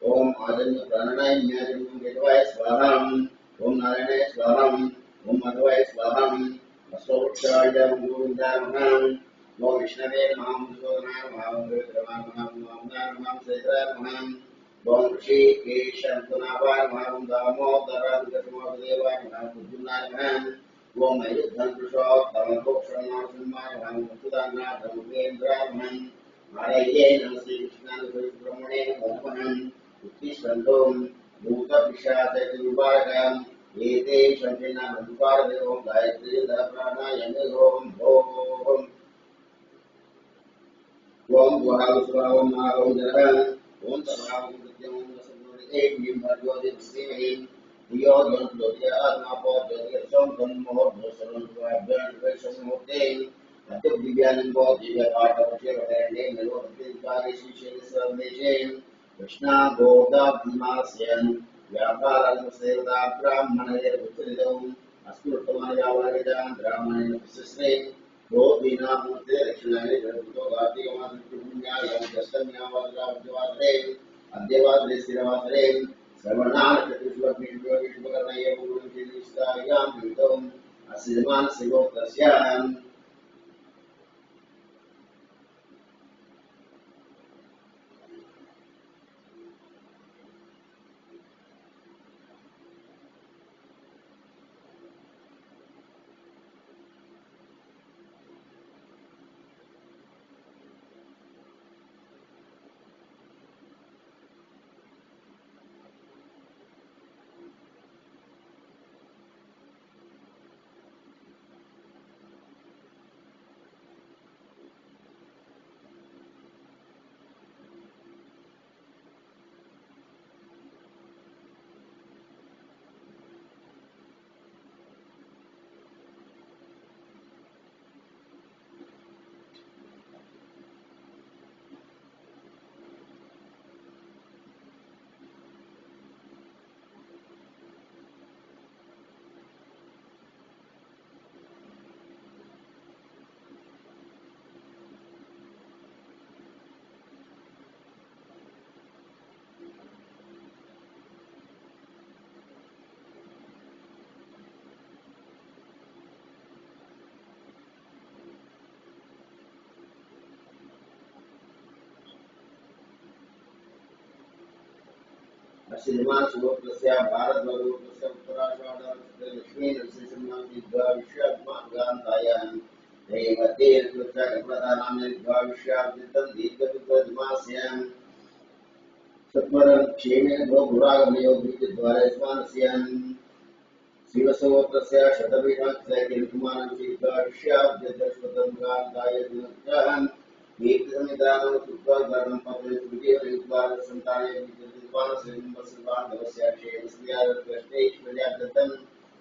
ओम आजन्म प्राणाय न्याजन्म वेदवाय स्वाहा ओम नारायणाय स्वाहा ओम माधवाय स्वाहा अष्टोक्षाय गोविंदाय नमः ओम विष्णवे नमः विष्णुनाय नमः ओम रुद्रमाय नमः ओम नारायणाय सेत्राय नमः ओम ऋषिकेशंतनावाय नमः ओम दामोदराय देवाय नमः बुद्धनाय नमः ओम अयुद्धं पुरुषोत्तमोक्षणाय नमः मुक्तानाय धर्मेन्द्राय नमः नारायणे नमस्ते कृष्णाय ब्रह्मणे नमः उत्तिष्ठन्तों भूतपिशाचैर्विभागम् एते शन्तिना मधुपादेवं गायत्री प्राणायामेवं भोम् ओम वहावस्वावं महावं जरः ओम तभावं सत्यं वसुदेवं भर्गोदे श्रीमहि धियो यो ज्योतिरात्मा ज्योतिरसं ब्रह्मोर्भोसरं द्वाभ्यां वैश्वमूर्ते अद्य दिव्यानं दिव्यपाठवशेवरणे नलोकतिकारे श्रीशैलसर्वेशे कृष्णा गोदाभिमास्यन् व्यापारं सेवदा ब्राह्मणये उत्तरितम् अस्मृतमायावारिदां ब्राह्मणेन प्रशस्ते गोपीनां मूर्ते दक्षिणाय जगतो कार्तिकमासपुण्यायां दशम्यावादरावद्वादरे अद्यवादरे स्थिरवादरे श्रवणान् चतुष्वग्निष्वकर्णये पूर्वचिनिष्ठायां विहितम् असिधमान् शिवोक्तस्याम् श्रीमान सुभोक्तस्य भारतवर्गस्य उत्तराषाढस्य लक्ष्मी नरसिंहनाथि द्वाविश्वात्मागान्तायां देवतेन कृतप्रदानां द्वाविश्वाब्दितं दीर्घविद्वद्मास्यां सत्वरं क्षेमेन भोगुरागमयो द्वारस्मानस्यां शिवसोत्रस्य शतपीठास्य किलकुमारं द्वाविश्वाब्दितस्वतं गान्तायां कीर्तिसमिदानं सुत्वागणं पवनस्मृतिर्विद्वार संताने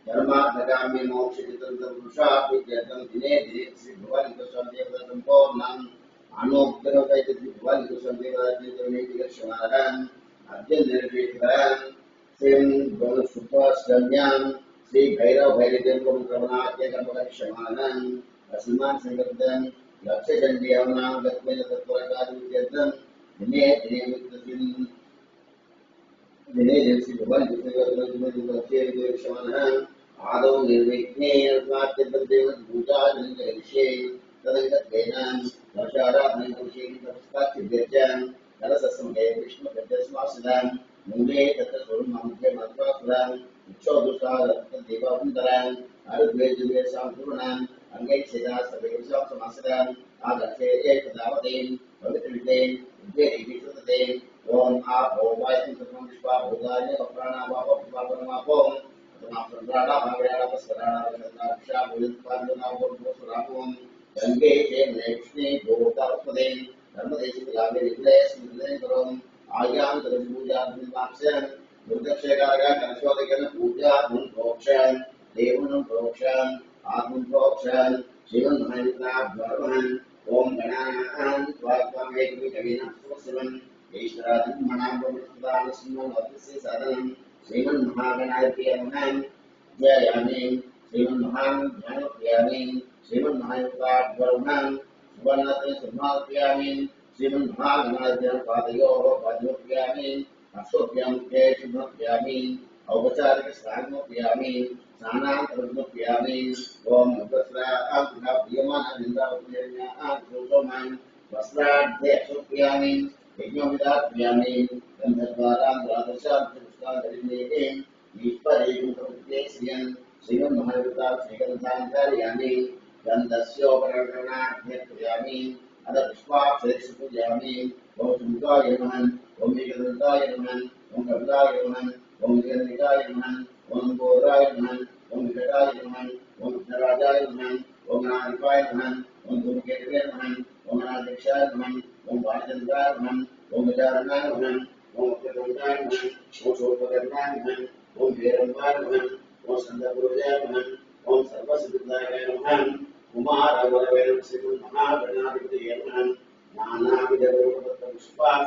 धर्मात्मकाम्य मोक्षितं पुरुषापित्यर्थं दिने दिने श्री भगवान कृष्णदेवदत्तं पूर्णम् अनुग्रहवैद्य भगवान कृष्णदेवदत्तं अद्य निर्विघ्नं श्रीं गणसुभाष्टम्यां श्री भैरव भैरवेन्द्र क्रमणाख्य कर्मक्षमानं अस्मान् संगतं लक्ष्यचण्डी हवनां गत्वेन तत्परकार्यं दिने दिने विद्युतिं दिने दिवसी भगवान कृष्णदेवदत्तं आदौ निर्विघ्नेन स्वात्यदेव पूजा निर्विषये तदंगत्वेन दशाराधनं कुर्षेण तपस्काचिद्यं नरससंगे विष्णुपद्यस्मासनं मूले तत्र स्वरूपममुखे मत्वासुरां उच्छोदुषादत्तदेवावन्तरां आरुद्वेदिवे संपूर्णां अंगै सेदा सदैवसां समासदां आदर्शे एकदावदें पवित्रविदें उद्वेदिवी सुतदें ओम आपो वायु सर्वं विश्वा भूतानि प्राणावापो विश्वापरमापो तमाप्राणा भावयाना पस्कराणा रक्षाक्षा भूतपालना भूतसुरापों गंगे चे नेक्ष्णे भूतापदें धर्मदेशिकलाभे विक्लेशं करों आयां तरपूजा विमाक्षं दुर्दक्षेकार्या कर्षोदकेन पूजा धन प्रोक्षं देवनं प्रोक्षं आत्मं प्रोक्षं शिवं महाविष्णा भगवान् ओम गणानां स्वात्मावेकि कविना सुवसनं ईश्वरादिं मनाभवनस्दानस्मोहस्य साधनं श्रीमन्महागणाधिपतये नमः ध्यायामि श्रीमन्महागणाधिपतये श्रीमन्महायुक्ताभ्यर्मन् सुवर्णत्रे सुमाप्यामि श्रीमन्महागणाधिपं पादयोः पादयोप्यामि अक्षोभ्यां ते शुभप्यामि औपचारिक स्नानोप्यामि स्नानान्तरमप्यामि ओम वस्त्राभ्यमानविन्दावप्यामि वस्त्राढ्ये अक्षोभ्यामि यज्ञोपदाप्यामि गन्धद्वारां द्वादशाब्दपुष्पाधरिणेः ईश्वरेण प्रवृत्ते श्रियं श्रीमन्महायुक्ता श्रीगन्धां कारयामि गन्धस्योपकरणाभ्यर्पयामि अथ पुष्पाक्षरेषु ओम चुम्बकाय नमः ओम एकदन्ताय नमः ओम कपिलाय नमः ओम जगन्निकाय नमः ओम गोराय नमः ओम विकटाय नमः ओम विघ्नराजाय नमः ओम नारिपाय नमः ओम धूमकेतवे नमः ओम अनाध्यक्षाय नमः ओम बालचन्द्राय नमः ओम विचारणाय नमः ओम अप्रतुण्डाय नमः ओम शोभकर्णाय नमः ओम भैरवाय नमः ओम स्कन्दपुरुषाय नमः ओम सर्वसिद्धाय नमः कुमारवरवेण श्रीमन्महागणाधिपतये नमः नानाविधपुष्पाणि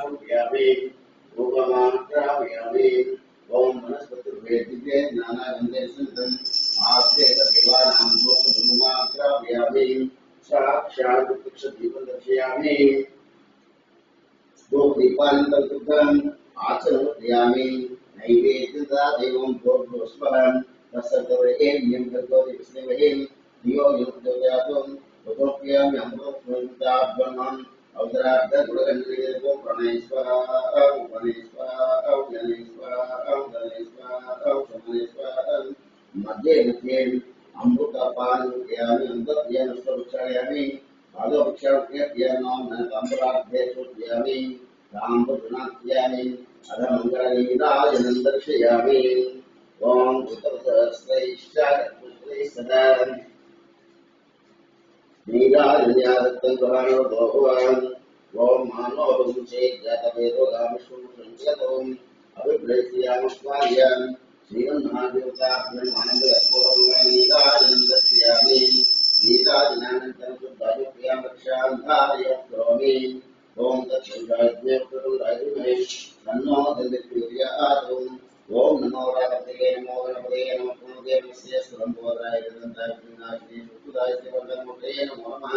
रूपमात्रापयामि ओम वनस्पतिर्वेदिके नानागन्धेषुद्धम् आस्तेन देवानां रूपधूमात्रापयामि साक्षात् प्रत्यक्षदीपं दर्शयामि धूपदीपानन्तरं आचमयामि नैवेद्यदा देवं भोगोस्मरन् तत्सर्वैर्यं भगवति विष्णुवैः धियो यो प्रचोदयात् उतोप्यामि अमृतस्मृताभ्यमम् अवसरार्धगुणगन्धेको प्रणयस्वः मध्ये मध्ये अमृतपानयामि अमृतप्रियमस्तवक्षालयामि पादवक्षालयामि ताम्बराभ्येषोपयामि ताम्बुनात्यामि अध मङ्गलनीराजनं दर्शयामि ओम उत्तरसहस्रैश्चारपुत्रैः सदा नीराजन्यादत्तं भगवान् ओम मानोरुचे जातवेदो गामश्वं अभिप्रेष्यामस्वार्यं श्रीमन्महादेवताभ्यमानन्दरक्षोभङ्गनीराजनं दर्शयामि नीराजनानन्तरं शुद्धायुक्त्यां रक्षां धारयत्रोमि ओम तत्संगायज्ञप्रदुरायुमे तन्नो दन्दित्युर्यात् ओम नमो राधते नमो गणपते नमो पूर्णदेवस्य स्वयंभूराय दन्ताय विनाशिने मुक्ताय देवगणपते नमो नमः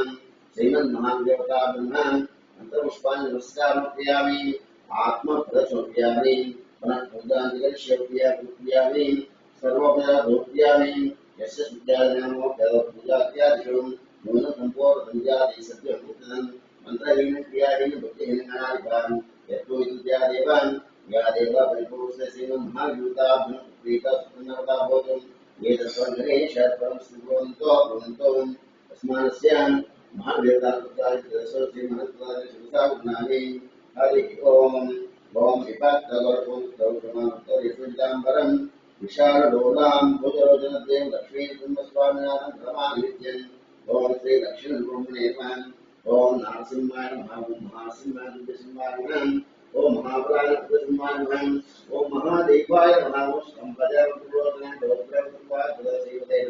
श्रीमन्महादेवता ब्रह्मन् अंतर्पुष्पाणि नमस्कारमर्पयामि आत्मप्रदर्शयामि पुनःपूजाञ्जलिष्यामि सर्वोपचारोपयामि यस्य विद्यानामो पूजात्यादिषु न्यूनसम्पूर्णसंज्ञादि सत्यमुक्तम् मंत्रहीन क्रियाहीन भक्तिहीन अनादिभान यत्तो विद्यादेवान् या देवा परिपूर्ण श्रीमन्महायुक्ताभ्यं प्रीता सुन्दरता भवतु ये दर्शनगणेशपरं श्रीभवन्तो भवन्तो अस्मानस्यां महादेवतापुत्रादिदर्शो श्रीमहत्त्वादिशुतागुणानि हरि ओम ओम विपाक्तगौरवं विशालडोलां भुजरोजनदेव लक्ष्मीकुम्भस्वामिनाथं ब्रह्माणि नित्यम् ओम श्री लक्ष्मीब्रह्मणे नमः ओम नरसिंहाय नमः ओम महासिंहाय नमः ओम महाबलाय नमः ओम महादेवाय नमः ओम संपदाय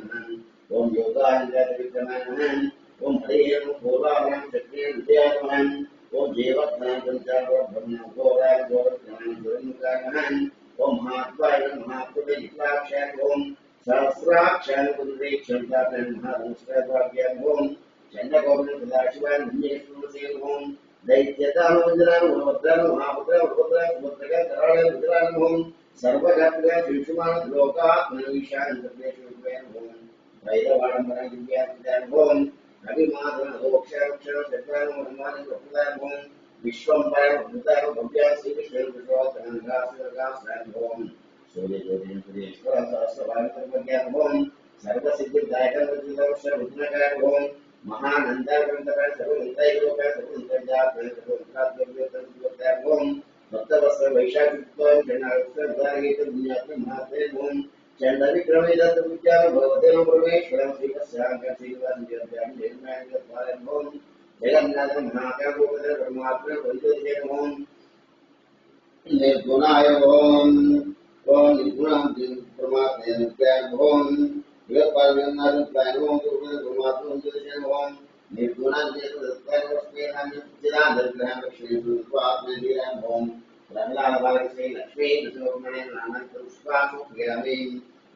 नमः ओम योगाय नमः ओम हरिये भोलाय चक्रे विजयाय नमः ओम देवज्ञान पंचाग्र ब्रह्म गौराय गौरज्ञान गुरुमुखाय नमः ओम महात्वाय नमः पुण्यलाक्षाय ओम सहस्राक्षाय पुण्यक्षाय नमः नमस्कार ओम चंद्रगौरव सदाशिवाय नमः ओम दैत्यतामंजनाय वज्राय महापुत्राय वज्राय सुभद्राय कराळाय रुद्राय ओम सर्वजातकाय शिशुमान लोकात् मनीषाय सर्वेश्वराय ओम भैरवाडंबराय दिव्याय ओम अभिमादन अक्षर सत्याय ब्रह्माय वज्राय ओम विश्वंभराय भूताय भव्याय श्रीकृष्ण विश्वासनागासनागाय ओम सूर्य ज्योति सुरेश्वर सहस्रवाय सर्वज्ञाय ओम सर्वसिद्धिदायकाय वज्राय ओम महानंदाय ग्रंथकाय सर्वमंत्राय लोकाय सर्वमंत्रजाताय सर्वमंत्राद्वैताय ओम भक्तवस्त्र वैशाखयुक्ताय जनार्दनाय दुनियाते महाते ओम चंडविक्रमेदत्त विद्याय भगवते परमेश्वरं श्रीकस्याङ्कं श्रीवासुदेवं निर्माणयत्वाय ओम जगन्नाथ महाकाय गोपते परमात्मा वन्दे ओम निर्गुणाय ओम ओम निर्गुणां परमात्मा नित्याय ओम योगपालनाय ओम परमात्मा वन्दे ओम निर्गुणां निर्गुणाय चिदानन्दग्रहं लक्ष्मीस्वात्मनिराय ओम रमलाबालश्री लक्ष्मी कृष्णोमणे नानान्तपुष्पाणि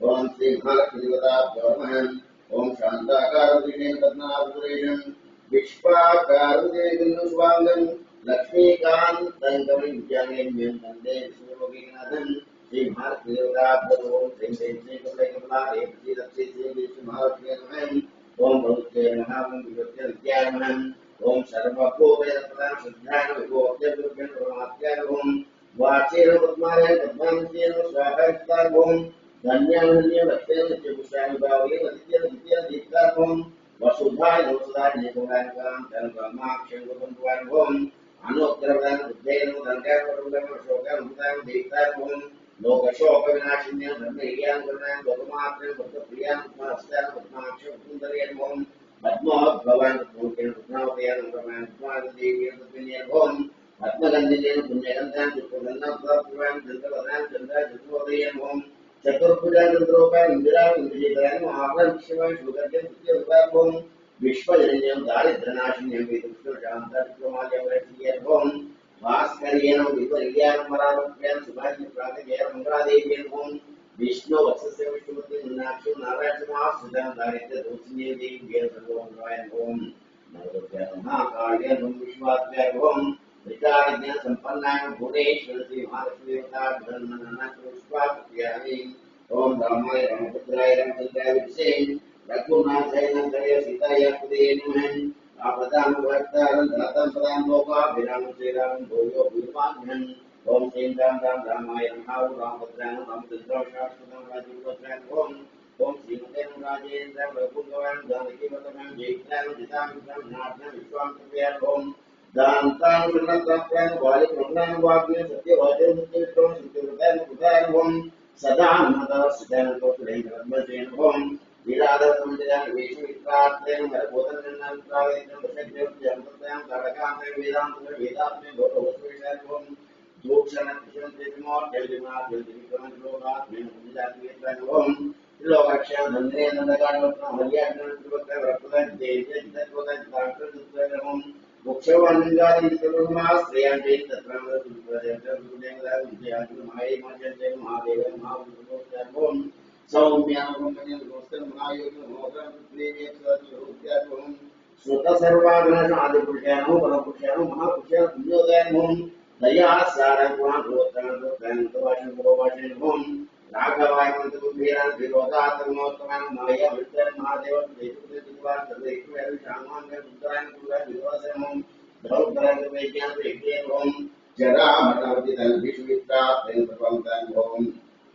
ओम श्री महालक्ष्मीदेवताभ्यो नमः ओम शांताकारं पद्मनाभसुरेशं विश्वाकारं स्वांगं लक्ष्मीकान्तं कविज्ञानेन्द्रं वन्दे विश्वलोकनाथं श्री महादेवताभ्यो श्री श्री श्री कमलादेव श्री लक्ष्मी श्री महादेवं ओम भगवते नमः ओम विद्याय विद्याय नमः ओम सर्वभूतप्रदान शुद्धाय विभूते परमात्माय ओम वाचेन पद्माय पद्मान्तेन स्वाहाय ओम धन्यान्य लक्ष्मीं नित्यपुष्टाय भावे नित्यं नित्यं दीप्ताय ओम वसुधाय वसुधाय निकोलाय कर्माक्षं गोपन्वाय ओम अनुग्रहदान बुद्धेन दंडाय परमदान शोकाय मुक्ताय दीप्ताय ओम लोकशोक विनाशिन्य धर्मज्ञान करणाय लोकमात्र भक्तप्रियां नमस्कार पद्माक्षं सुंदरयं ओम पद्मोद्भवान् भूतेन पद्मावतयं नमः पद्मादेव्यं तस्मिन् ओम पद्मगन्धिनेन पुण्यगन्धां पुष्पगन्धां प्रभुवान् चन्द्रवदान् चन्द्राय चतुर्वदयं ओम चतुर्भुजां चन्द्रोपाय इन्द्राय इन्द्रजिताय महाभक्षवान् शुभकर्यं तुल्यरूपाय ओम विश्वजनन्यं दारिद्र्यनाशिन्यं वेदपुष्पशान्ताविक्रमालयं ओम भास्कर्येण विपर्यां मरावत्यां सुभाषिं प्रातः मङ्गलादेव्यं ओम विष्णु वत्सस्य विष्णुपति मीनाक्षी नारायण समाश्रितां दारिद्र्य दोषिन्ये देव्यं सर्वमङ्गलाय ओम नवदुर्गाय महाकाल्याय ओम विश्वात्याय ओम विचारज्ञान संपन्नाय भुवनेश्वर श्री महालक्ष्मी देवता ब्रह्मणा पुष्पाप्यामि ओम रामाय रामपुत्राय रामचंद्राय विद्महे रघुनाथाय नंदनाय सीताय पदे नमः आपदां भक्तारं धनतं सदां लोकाभिराम श्रीराम भूयो भूयमान्यं ओम श्रीं राम रामाय नमः ओम रामभद्राय रामचंद्राय शाश्वतं राजीवभद्राय ओम श्रीमते राजेन्द्र रघुभवान् जानकीवल्लभां जयितां जितां नाथं विश्वामित्राय ओम दान्तां शरणत्रां वालिप्रज्ञां वाग्ये सत्यवाचं सत्यविक्रमं सत्यव्रतां कृतां ओम सदा नमः सिद्धां कोटलेन ब्रह्मजेन ओम वीरादसंजयं वेशवित्रात्रेण हरबोधनन्नात्रावेन वशज्ञं जन्मत्यां कारकां वेदान्तं वेदात्मे भगवद्वेषाय ओम दोक्षणकृष्णं त्रिमोर जयदिनाथ जयदिक्रमं लोकात् मेन पुण्यदात्मेत्राय ओम लोकाक्षां नन्दने नन्दगानवत्न हरियाणं त्रिवक्त्र रत्न देवते चित्तवदं ओम मोक्षवानंदादि सर्वमाश्रयान्ते तत्रं गुरुदेवं विद्यार्थी महादेव महादेव सौम्यां ब्रह्मण्यं महायोगं मोहं प्रेमेश्वरं श्रुत सर्वागुण आदिपुरुषाणो परमपुरुषाणो महापुरुषाणो पुण्योदयान् दया सारं गुणान् गोवाचन राघवाय मंत्रकुबेरान् विरोधात्मोत्तमान् माया विद्यान महादेव देवदेवान् सर्वैश्वर्य शामान् रुद्रान् कुलान् विवासनं द्रौपदान् वैज्ञान वेद्येन ओम जरा मरणवति तल्भिषुवित्रा प्रेमपवन्तान् ओम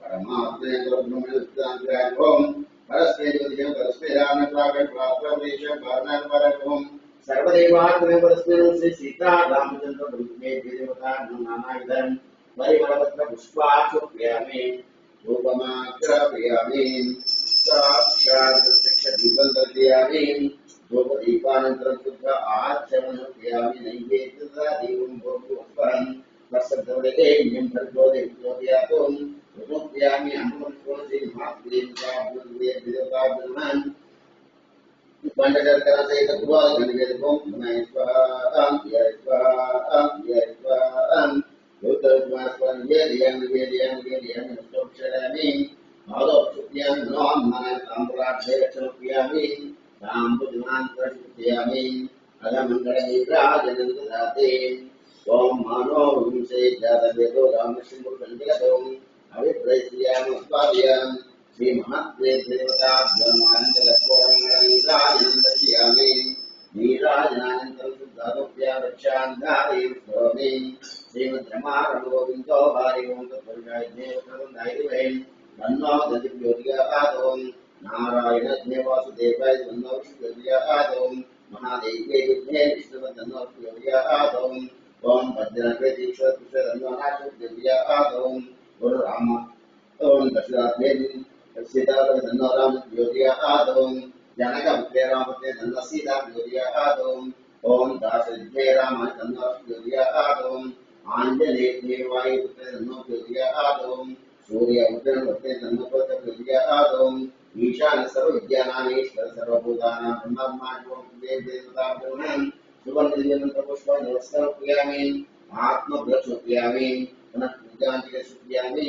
परमात्मे ब्रह्मनिष्ठान् ओम परस्मै ज्योतिषं परस्मै रामत्रागं प्राप्तवेशं वर्णान् ओम सर्वदेवात्मे परस्मै श्री सीता रामचंद्र ब्रह्मे देवता नानाविधं परिमलपत्र पुष्पाक्षुप्यामि रूपमाग्रहयामि साक्षात् प्रत्यक्षदीपं दर्शयामि धूपदीपानन्तरं शुद्ध आचमनयामि नैवेद्यदीपं भोगवस्परं तत्सद्वदेव्यं तद्वदेव्योदयातुं रुपयामि अमृतकोणसी महादेवताभ्युदेवताभ्युन् पंडशर्करा सहित गुरुवार गणवेदकों नमः स्वाहा उत्तरद्वारस्वान् वेदयामि स्तोक्षरामि भागवतुभ्यां नमः ताम्बूलाभ्यक्षणप्रियामि ताम्बूलान्तरक्षुप्यामि अधमङ्गलनिद्राजनन्ददाते ओम मानो विंशे जातवेदो रामकृष्णपुरकण्डिलतों अभिप्रयस्यामि उत्पादयामि श्री महादेवता ब्रह्मानन्दलक्ष्मणराजनन्दस्यामि नीराजनानन्दं शुद्धादोप्या रक्षान्धारयं स्वामि श्रीमद्रमारमगोविन्दो भारिवं तत्पुरुषायज्ञेयप्रबन्धायिवैं तन्नो दधिव्योतियापादों नारायणज्ञवासुदेवाय तन्नो विष्णुव्योतियापादों महादेव्यै विद्महे विष्णुवन्दन्नो व्योतियापादों ओम भद्रनाथेश्वर कृष्ण तन्नो नारायणव्योतियापादों गुरु राम ओम दशरथेन सीता तन्नो राम व्योतियापादों जनक रामते तन्नो सीता व्योतियापादों ओम दाशरथे राम तन्नो व्योतियापादों आंजनेय देवाय पुत्र तन्नो व्योतियापादों सूर्य पुत्र पुत्र तन्नो व्योतियापादों ईशान सर्व विद्यानामीश्वर सर्वभूतानां ब्रह्मात्मा देवदेवताभ्युन् सुवर्णदिव्यमन्त्र पुष्प नमस्कारं क्रियामि आत्मभ्रक्षुप्यामि पुनः पूजान्तिकशुद्ध्यामि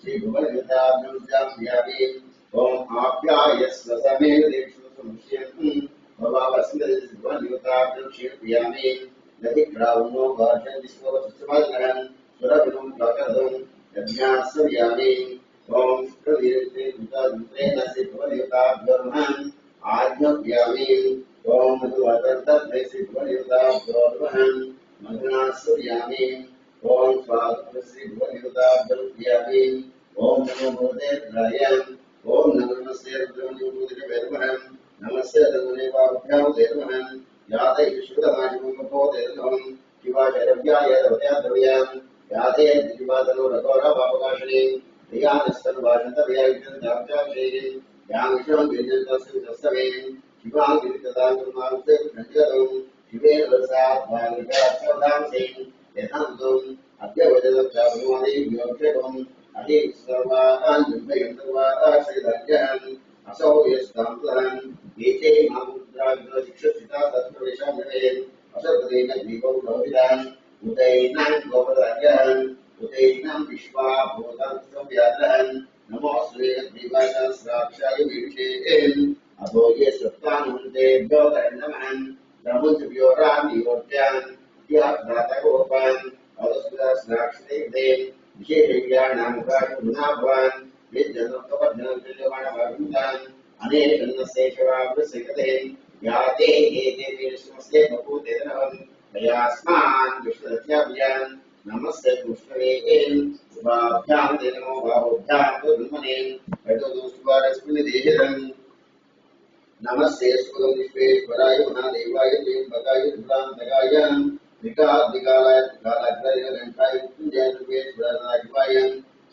श्री भुवनयुताभ्युज्याम्यामि ओम आप्यायस्व समेदेषु संशयम् भवावस्मृति भुवनयुताभ्युज्याम्यामि लघिक्रावणो भाषन्ति स्वसुसमागमनं सुरभिनं प्रकटं यज्ञास्यामि ओम शुक्रवीर्ये दुताद्वैतेन श्री भुवनयुताभ्युर्मन् आज्ञाप्यामि ओम मधुवदन्तत्वे श्री भुवनयुताभ्युर्मन् मधुनास्यामि ओम स्वागत श्री भुवनयुताभ्युर्मयामि ओम नमो भूतेभ्याय ओम नमस्ते रुद्रमणिभूतिवेदमहं नमस्ते रुद्रदेवाभ्यां देवमहं याते विश्वदमाजिमुखोदेवमहं शिवाचरव्याय रवत्याद्रव्यां याते दिवादनो रघोरावापकाशने ध्यानस्तन्वाचन्तव्यायुक्तदाब्जाक्षेयं यामिषं गिरिजन्तस्य तस्सवे शिवां गिरिकदाङ्गुमारुते घण्टिगतं शिवेन वरसात् भागवतार्थदांसेन यथान्तं अद्य वजदत्ताभुवनेभ्योक्षेपम् अहि सर्वान् निर्भयन्तर्वाश्रितज्ञान् असौ यस्तां एते मामुद्राग्रशिक्षिता तत्प्रवेशान्यवेन् असर्वदेन दीपौ लोहितान् उदैनां गोपराज्ञान् उदैनां विश्वा भूतान् संव्याधान् नमो श्रीदेवाचास्राक्षाय वीक्षेन् अभो ये सत्तानुन्तेभ्यो नमः ब्रह्मभ्यो रामियोर्त्यान् यात्रातगोपान् अवस्कृतास्राक्षितेभ्यः विशेषज्ञानामुखाशुनाभवान् विद्यन्तपद्यन्तवान् अनेकन्नसेशवावृसेकते याते एते विष्णुस्ते बभूतेनवम् मयास्मान् विष्णुरत्याभ्यान् नमस्ते कृष्णवे उभाभ्यां ते नमो बाहुभ्यां ब्रह्मणे हरितोस्वारस्मिन् नमस्ते सुगम विश्वेश्वराय महादेवाय त्र्यंबकाय दुर्गान्तकाय दिगादिगालाय दिगालाग्राय लंकाय मृत्युंजय सर्वेश्वराय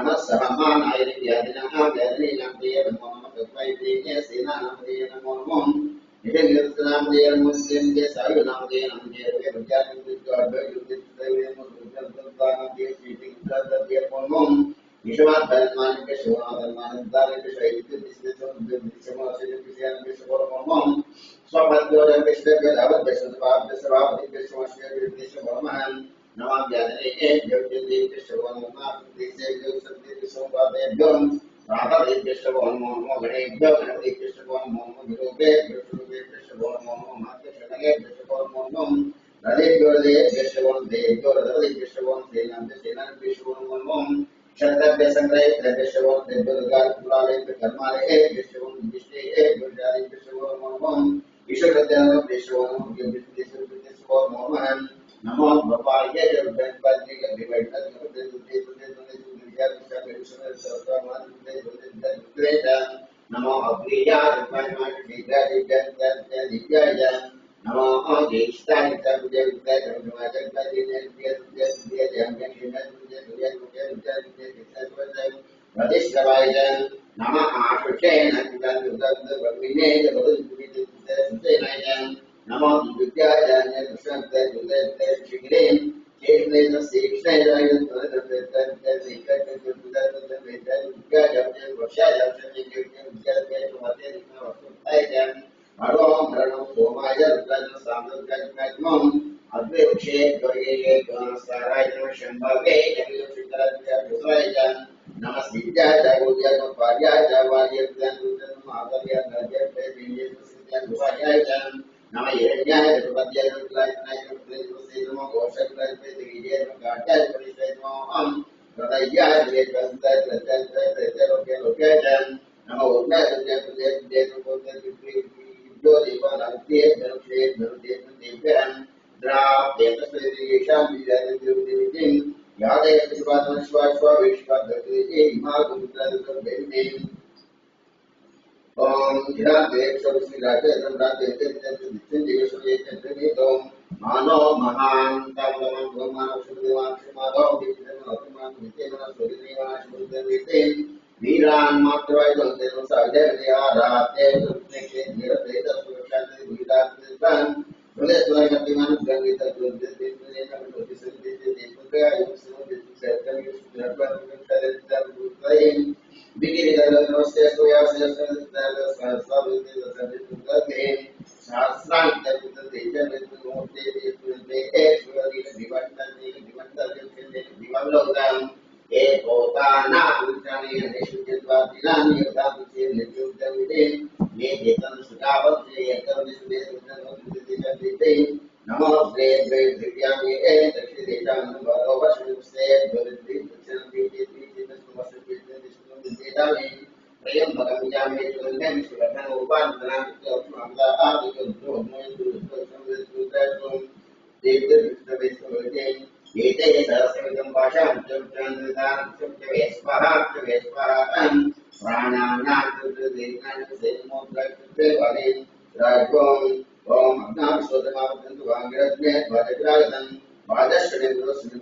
नमः सहमानाय व्याधिनः व्याधिनां प्रिय नमो नमः तस्मै प्रिय सेनानां प्रिय नमो नमः नित्य निरतनां प्रिय नमो नित्य सायुनां प्रिय नमो नित्य विद्यानां प्रिय नमो विश्वनाथ धर्मान के शिवनाथ धर्मान दारे के शहीद के विश्व समासे के विषयान के शिवर नमो स्वपद्योजन के शिव के दावत के सद्भाव के स्वभाव के समस्या के विश्वमहान नमः व्याधने के देव के शिवर नमः दिसे के सत्य के सोपादेभ्यो राधा के शिवर नमो गणेभ्यो गणपति के शिवर नमो विरूपे विष्णुवे के शिवर नमो माते शनगे के शिवर नमो रदेभ्यो के शिवर देभ्यो रदे के शिवर सेना के शिवर नमो शतद्य संग्रह द्रव्य शिवम देवदुर्गा कुलाले कर्माले विश्वम विष्टे गुरुजारी विश्वम नमः ईश्वरद्यानो विश्वम विश्वम नमः नमो भवाय जगन्नाथाय गंगेवैतन नमस्ते तुते नमो अग्नियाय दिव्याय नमो ज्येष्ठाय प्रतिष्ठवाय नमः आशुषेण नमो विद्याय अद्वैक्षे द्वये साराय शंभवे नमस्विद्याय गोद्याय पार्याय वार्याय मातर्याय नमः हिरण्याय रुपद्याय रुद्राय नमो घोषाय दिव्याय गाढ्याय परिषय नमः हृदयाय वेदांताय लोक्याय नमो उद्याय जो देवानांते धनुषे धनुदेव्यां द्राव्येतस्वेदिशा विद्यादेवीं यादे विश्वात्मश्वाश्वा विश्वाद्वैते इमागुमुद्रादुर्गेमे ओम ध्यादेव सर्वश्रीराजे सम्राजेते दिव्येश्वरेते मानो महान तमलमं ब्रह्मानुषुदेवाक्षमादो विद्यमात्मान विद्यमान स्वरिदेवानुषुदेवते वीरान मात्रवाय वंदेनो साजय आराध्य सुनेके निरते सुरक्षाते विदात्तन सुनेश्वर गतिमान गंगित दुर्देते नेना प्रतिसंते देवते आयुष्य देवते सुरक्षाते सुरक्षाते बिगिरी नमस्ते सोयासे सहस्रावते सदिते शास्त्रांत तेजन मोते देवते ईश्वरी दिवंतने दिवंलोकम ए होताना उच्चाने निष्ठित्वादिनानि यथापिचे नित्युक्तमिदे ये देतं सुखावते यतमिस्मे सुखनोदिते नमो श्री दिव्यामि ए दक्षिणेशां भगवश्रुते भवति पुच्छन्ति देतामि प्रियं भगवयामि सुन्दरं सुरक्षण उपासनां उत्तमंदा आदिको देवदेवते एते सहस्रविधं भाषां चन्द्रदां वेस्पहां प्राणानां देवानां सेनमोद्रक्ते वदे राजों ओम अग्नाविश्वतमावतन्तु वाङ्गिरज्ञे वाजग्रागतं वाजश्रणे गुरुस्मिन्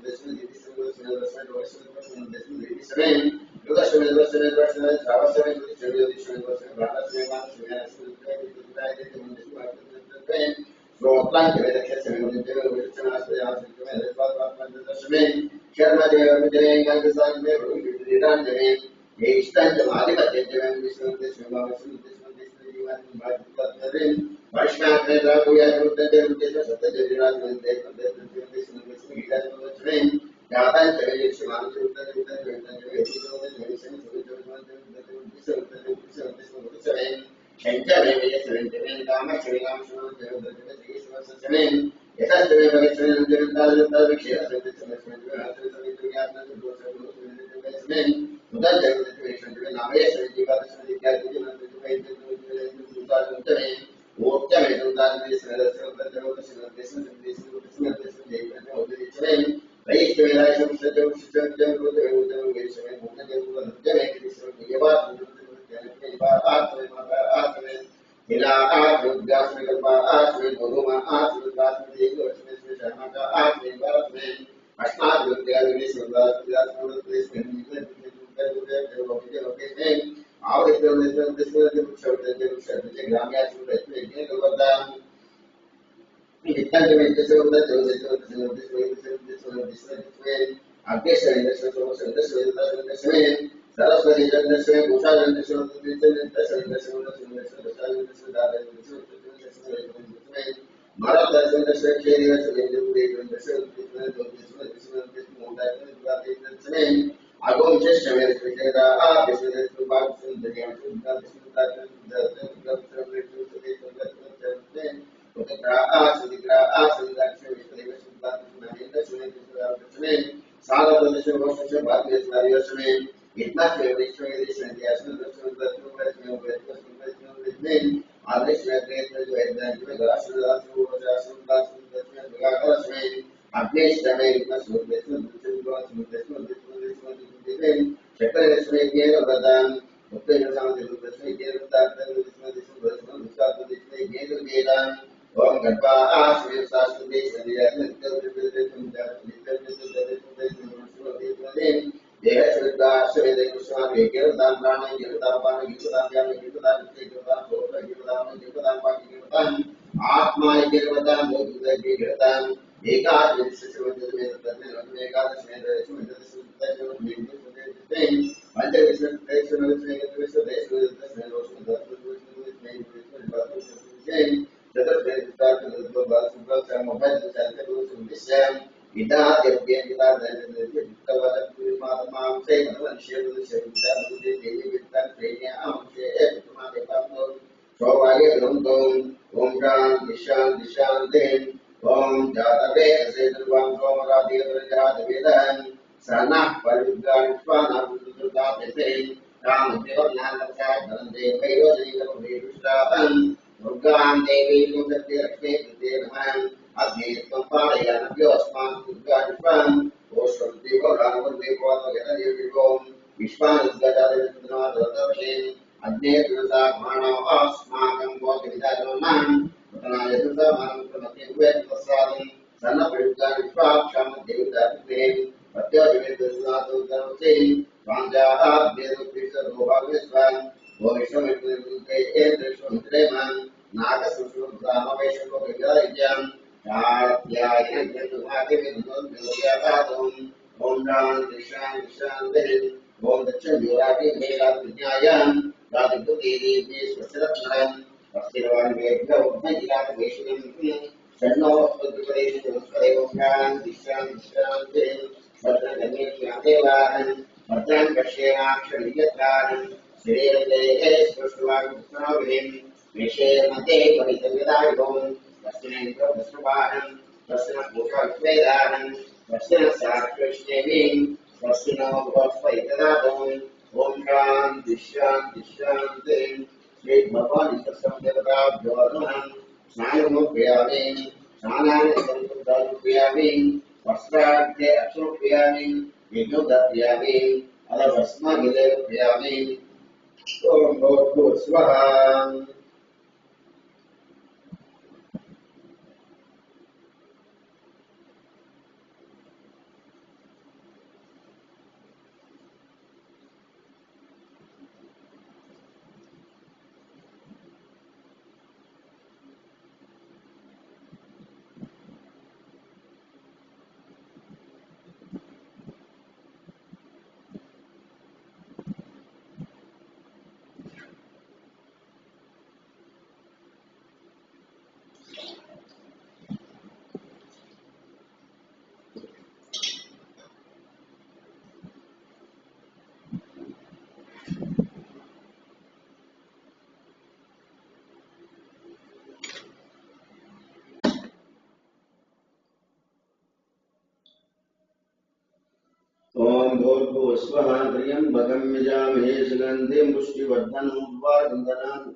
भूर्भुवस्वः त्र्यम्बकं यजामहे सुगन्धिं पुष्टिवर्धनं उर्वारुकं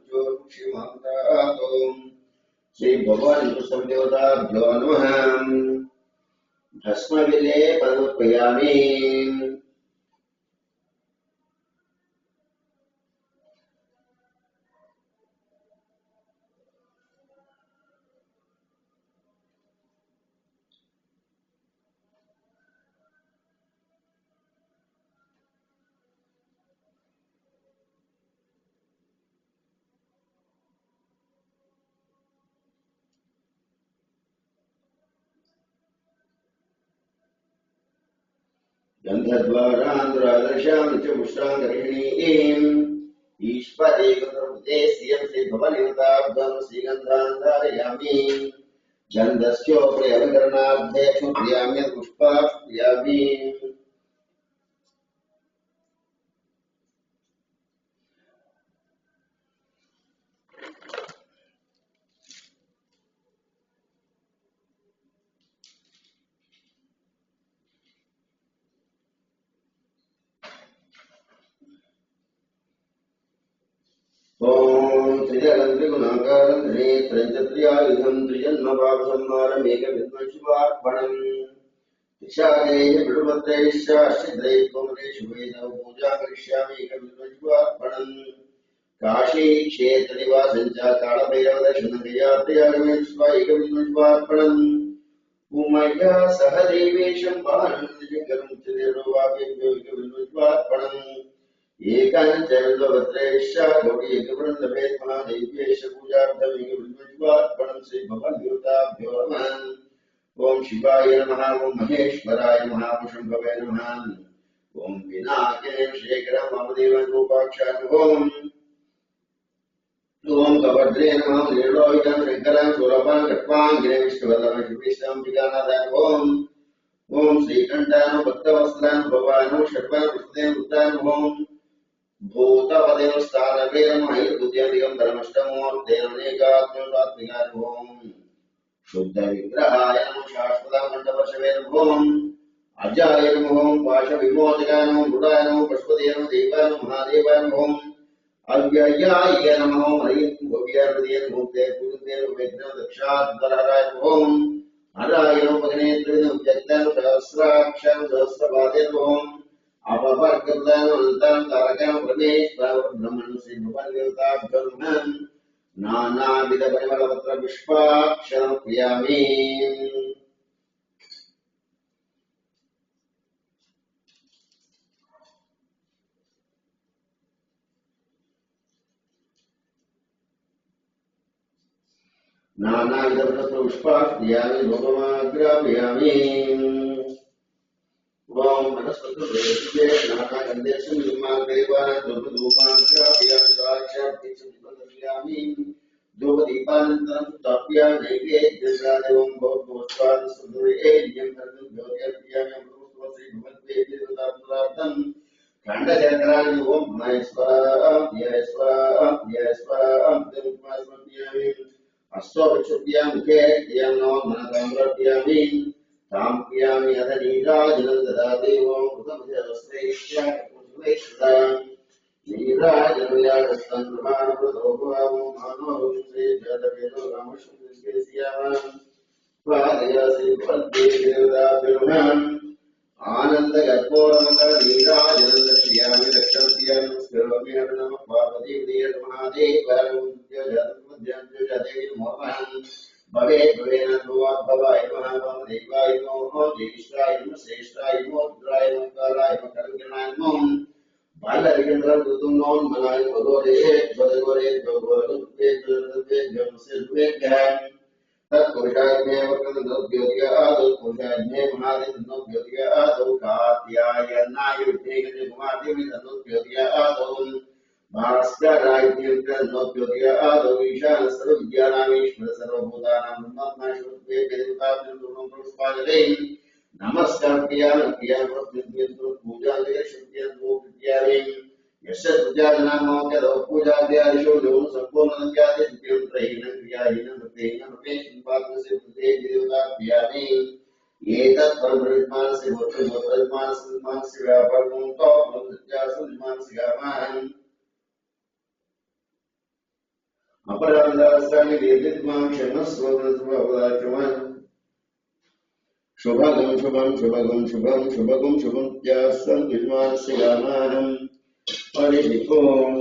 श्री भगवान देवताभ्यो नमः। भस्मविले पदोपयामि। गन्धद्वारान्द्रादर्शां च पुष्टाङ्गर्हिणीम् ईश्वरे गुरुमुदे श्रियं श्रीभवनिवताब्दं श्रीगन्धान् धारयामि। गन्धस्योपरिहरणार्थे क्षुत्याम्य पुष्पाक्षुत्यामि। ओम त्रिजगन् त्रिगुणाकारं त्रिनेत्रं च त्रियायुधं त्रिजन्मपापसंहारमेकविद्मशिवार्पणम् त्रिशालेः बिडुभद्रैश्चाश्चिद्रैः कोमलेषु वेदौ पूजा करिष्यामि एकविद्मशिवार्पणम् काशी क्षेत्रनिवासं च कालभैरवदर्शनक्रियात्रयागमेश्वा एकविद्मशिवार्पणम् उमया सह देवेशं बाणशङ्करं च निर्वापेभ्यो एकविद्मशिवार्पणम् एकांच विल्वभद्रैश्च गौरी एकवृन्दभेद महादेव्यैश्च पूजार्थम् एकविद्मशिवार्पणं श्री भगवद्देवताभ्यो नमः। ओम शिवाय नमः। ओम महेश्वराय नमः। ओम शंभवे नमः। ओम विनायकाय शेखरं वामदेवं रूपाक्षाय ओम कवद्रे नमः। नीलोहितं शंकरं सुरभां गत्वां गिरिं विष्णुवल्लभं श्रीकृष्णं विगानादाय ओम श्रीकण्ठाय भक्तवत्सलाय भवाय शर्वाय पुष्पदेव उत्ताय ओम भूतपदेव स्थानवेदं महेर्बुद्ध्यदिगं धर्मष्टमूर्तेनेकात्मवात्मिकाय ओम शुद्ध विग्रहाय नमः। शाश्वत मंडपशवे नमः। अजाय नमः। पाश विमोचकाय नमः। मृडाय नमः। पशुपतये नमः। देवाय नमः। महादेवाय नमः। अव्ययाय नमः। हरिं भव्याय नमः। कुरुते विघ्न दक्षाद्वरहराय नमः। हराय नमः। भगनेत्रेण व्यक्ताय सहस्राक्षं सहस्रपादे नमः। अपवर्गदाय अनन्तां तारकां परमेश्वर ब्रह्मन् श्री भगवद्देवताभ्यो नमः। नानाविध परिमलपत्र पुष्पाक्षरं क्रियामि। नानाविध पुष्पाक्षरं भोगमाग्रापयामि। ओम वनस्पतिर्वेदे नानागन्धेषु निर्मादेवान् धूपधूपाग्रापयामि। साक्षात्पयामि। धूपदीपानन्तरं स्थाप्य नैवेद्यं भोगोत्पादं सुदुर्येद्यं ज्योतिर्प्रियामि। श्री भगवद्देवतार्थं खण्डचक्राणि ओम महेश्वराय अश्वक्षुभ्यां मुखे यं नो मनकाम्रभ्यामि तां प्रियामि अध नीराजनं ददाति ओम कृतमजस्त्रैश्च नीराजनयागस्तं प्रमाणप्रदोपवामो मानो श्री जगदेव रामशुद्धिस्यामः स्वादयासि भवद्देवताभ्योऽहम् आनन्दगर्भोरमङ्गल नीराजनं दर्शयामि रक्षन्त्यां स्करोमि नमः पार्वतीदेव महादेवाय भवे भवेन भवाय नमः। देवाय नमः। ज्येष्ठाय नमः। श्रेष्ठाय नमः। रुद्राय नमः। कालाय नमः। करुणाय नमः। बालरिकेन्द्रं ऋतुनोन्मनाय भगोरे भगोरे भगोरे भगोरे तत्पुरुषाग्नेय वक्रतुण्डोऽद्योतिय आदौ पुरुषाग्नेय महादेवतुण्डोऽद्योतिय आदौ कात्यायनाय विद्येयते कुमारदेवी तन्नोऽद्योतिय आदौ भास्कराय तन्नोऽद्योतिय आदौ ईशान सर्वविद्यानामीश्वर सर्वभूतानां ब्रह्मात्मा देवताभ्यो पुष्पाञ्जले नमस्कार पूजा यस्य पूजाजनामो यदो पूजाद्यादिषु न्यूनं सम्पूर्णं नित्यं त्रयीनं क्रियाहीनं भक्तेन भवेत् संपादनस्य देवताभ्यामि एतत् परब्रह्मास्य भूतमानस्य व्यापकं तोत्यासुमानस्य गामान् अपरान्दास्तानि वेदित्वां क्षमस्ववदाचमन् शुभगं शुभं त्यासन्तु मानस्य गामान् परिहितोम्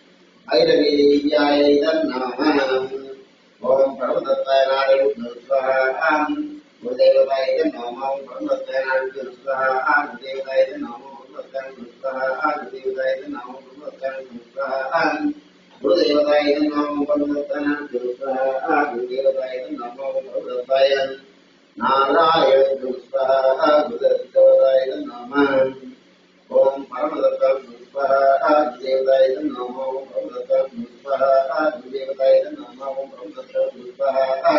ऐरवीर्यायैतन्नाम ओम परमदत्ताय नारायण स्वाहा गुरुदेवताय नमः ओम परमदत्ताय नारायण स्वाहा गुरुदेवताय नमः परमदत्ताय स्वाहा गुरुदेवताय नमः परमदत्ताय स्वाहा गुरुदेवताय नमः परमदत्ताय स्वाहा गुरुदेवताय नमः परमदत्ताय नारायण स्वाहा गुरुदेवताय नमः ओम परमदत्ताय स्वाहा गुरुदेवताय नमः परमदत्ताय स्वाहा गुरुदेवताय नमः परमदत्ताय स्वाहा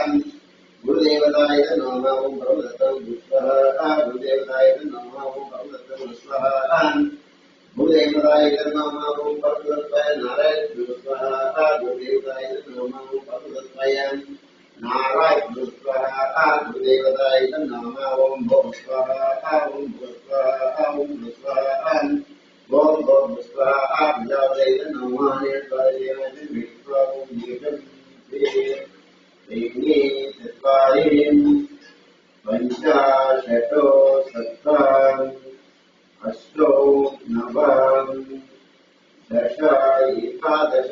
गुरुदेवताय नमः परमदत्ताय स्वाहा गुरुदेवताय नमः परमदत्ताय स्वाहा गुरुदेवताय नमः परमदत्ताय नारायण स्वाहा गुरुदेवताय नमः परमदत्ताय नारायण स्वाहा गुरुदेवताय नमः ओम भोः स्वाहा ओम भोः स्वाहा ओम भोः स्वाहा ओम भोः स्वाहा विद्यावताय नमः निर्वाणेन विश्वं जीवं देवी चत्वारि पंचाशतो सप्तान् अष्टौ नव दश एकादश